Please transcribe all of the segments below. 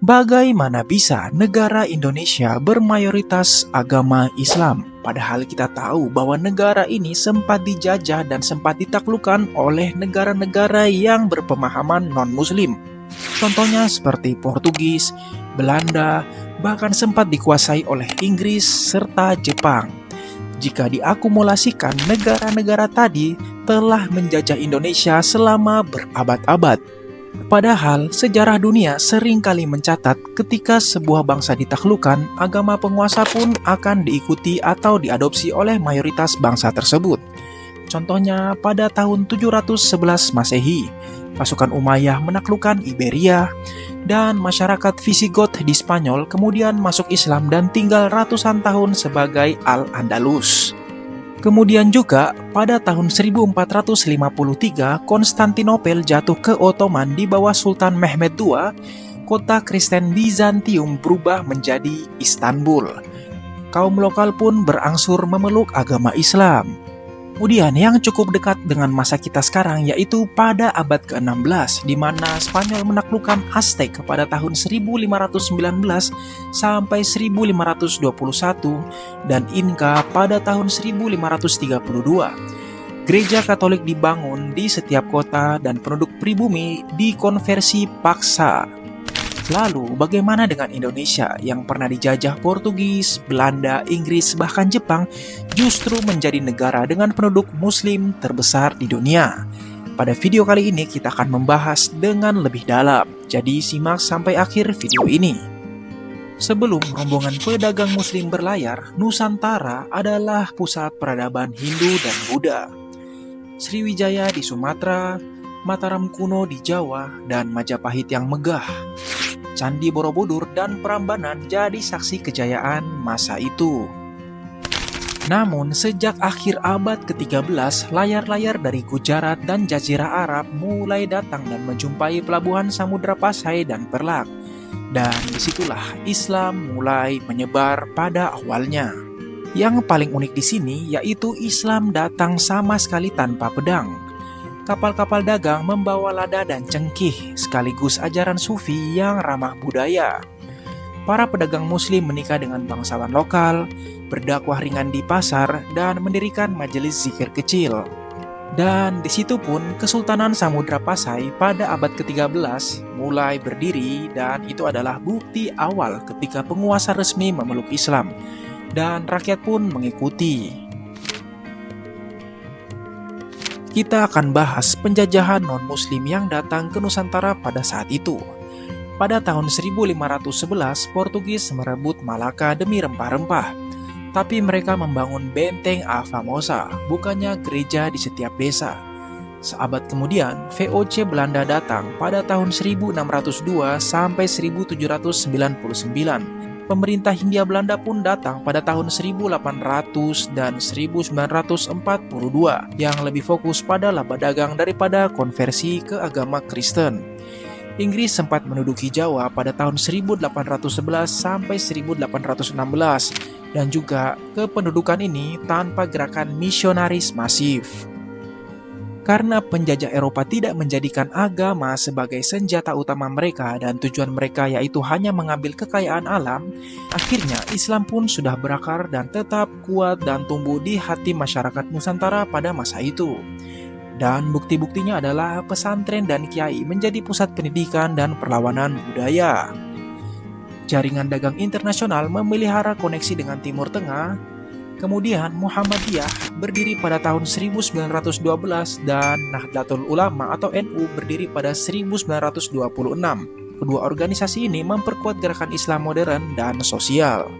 Bagaimana bisa negara Indonesia bermayoritas agama Islam? Padahal kita tahu bahwa negara ini sempat dijajah dan sempat ditaklukkan oleh negara-negara yang berpemahaman non-Muslim. Contohnya seperti Portugis, Belanda, bahkan sempat dikuasai oleh Inggris serta Jepang. Jika diakumulasikan, negara-negara tadi telah menjajah Indonesia selama berabad-abad. Padahal, sejarah dunia seringkali mencatat ketika sebuah bangsa ditaklukkan, agama penguasa pun akan diikuti atau diadopsi oleh mayoritas bangsa tersebut. Contohnya, pada tahun 711 Masehi, pasukan Umayyah menaklukkan Iberia, dan masyarakat Visigoth di Spanyol kemudian masuk Islam dan tinggal ratusan tahun sebagai Al-Andalus. Kemudian juga, pada tahun 1453, Konstantinopel jatuh ke Ottoman di bawah Sultan Mehmed II. Kota Kristen Bizantium berubah menjadi Istanbul. Kaum lokal pun berangsur memeluk agama Islam. Kemudian yang cukup dekat dengan masa kita sekarang yaitu pada abad ke-16, di mana Spanyol menaklukkan Aztec pada tahun 1519 sampai 1521 dan Inca pada tahun 1532. Gereja Katolik dibangun di setiap kota dan penduduk pribumi dikonversi paksa. Lalu, bagaimana dengan Indonesia yang pernah dijajah Portugis, Belanda, Inggris, bahkan Jepang justru menjadi negara dengan penduduk Muslim terbesar di dunia? Pada video kali ini kita akan membahas dengan lebih dalam, jadi simak sampai akhir video ini. Sebelum rombongan pedagang Muslim berlayar, Nusantara adalah pusat peradaban Hindu dan Buddha. Sriwijaya di Sumatera, Mataram kuno di Jawa, dan Majapahit yang megah. Candi Borobudur dan Prambanan jadi saksi kejayaan masa itu. Namun, sejak akhir abad ke-13, layar-layar dari Gujarat dan Jazirah Arab mulai datang dan menjumpai pelabuhan Samudra Pasai dan Perlak. Dan disitulah Islam mulai menyebar pada awalnya. Yang paling unik di sini yaitu Islam datang sama sekali tanpa pedang. Kapal-kapal dagang membawa lada dan cengkih, sekaligus ajaran sufi yang ramah budaya. Para pedagang Muslim menikah dengan bangsawan lokal, berdakwah ringan di pasar, dan mendirikan majelis zikir kecil. Dan di situ pun Kesultanan Samudra Pasai pada abad ke-13 mulai berdiri, dan itu adalah bukti awal ketika penguasa resmi memeluk Islam, dan rakyat pun mengikuti. Kita akan bahas penjajahan non-Muslim yang datang ke Nusantara pada saat itu. Pada tahun 1511, Portugis merebut Malaka demi rempah-rempah. Tapi mereka membangun benteng A Famosa, bukannya gereja di setiap desa. Seabad kemudian, VOC Belanda datang pada tahun 1602 sampai 1799. Pemerintah Hindia Belanda pun datang pada tahun 1800 dan 1942 yang lebih fokus pada laba dagang daripada konversi ke agama Kristen. Inggris sempat menduduki Jawa pada tahun 1811 sampai 1816 dan juga kependudukan ini tanpa gerakan misionaris masif. Karena penjajah Eropa tidak menjadikan agama sebagai senjata utama mereka dan tujuan mereka yaitu hanya mengambil kekayaan alam, akhirnya Islam pun sudah berakar dan tetap kuat dan tumbuh di hati masyarakat Nusantara pada masa itu. Dan bukti-buktinya adalah pesantren dan kiai menjadi pusat pendidikan dan perlawanan budaya. Jaringan dagang internasional memelihara koneksi dengan Timur Tengah. Kemudian Muhammadiyah berdiri pada tahun 1912 dan Nahdlatul Ulama atau NU berdiri pada 1926. Kedua organisasi ini memperkuat gerakan Islam modern dan sosial.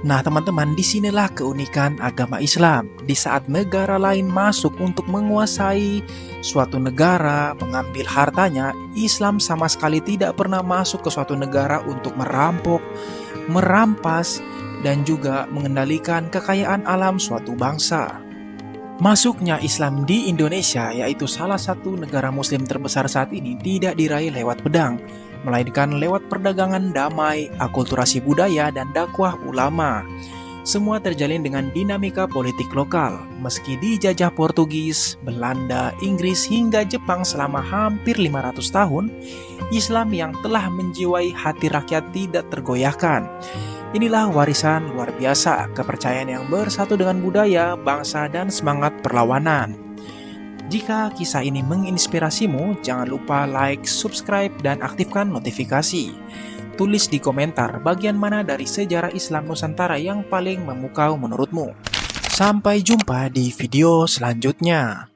Nah teman-teman, disinilah keunikan agama Islam. Di saat negara lain masuk untuk menguasai suatu negara, mengambil hartanya, Islam sama sekali tidak pernah masuk ke suatu negara untuk merampok, merampas, dan juga mengendalikan kekayaan alam suatu bangsa. Masuknya Islam di Indonesia, yaitu salah satu negara Muslim terbesar saat ini, tidak diraih lewat pedang, melainkan lewat perdagangan damai, akulturasi budaya, dan dakwah ulama. Semua terjalin dengan dinamika politik lokal. Meski dijajah Portugis, Belanda, Inggris hingga Jepang selama hampir 500 tahun, Islam yang telah menjiwai hati rakyat tidak tergoyahkan. Inilah warisan luar biasa, kepercayaan yang bersatu dengan budaya, bangsa, dan semangat perlawanan. Jika kisah ini menginspirasimu, jangan lupa like, subscribe, dan aktifkan notifikasi. Tulis di komentar bagian mana dari sejarah Islam Nusantara yang paling memukau menurutmu. Sampai jumpa di video selanjutnya.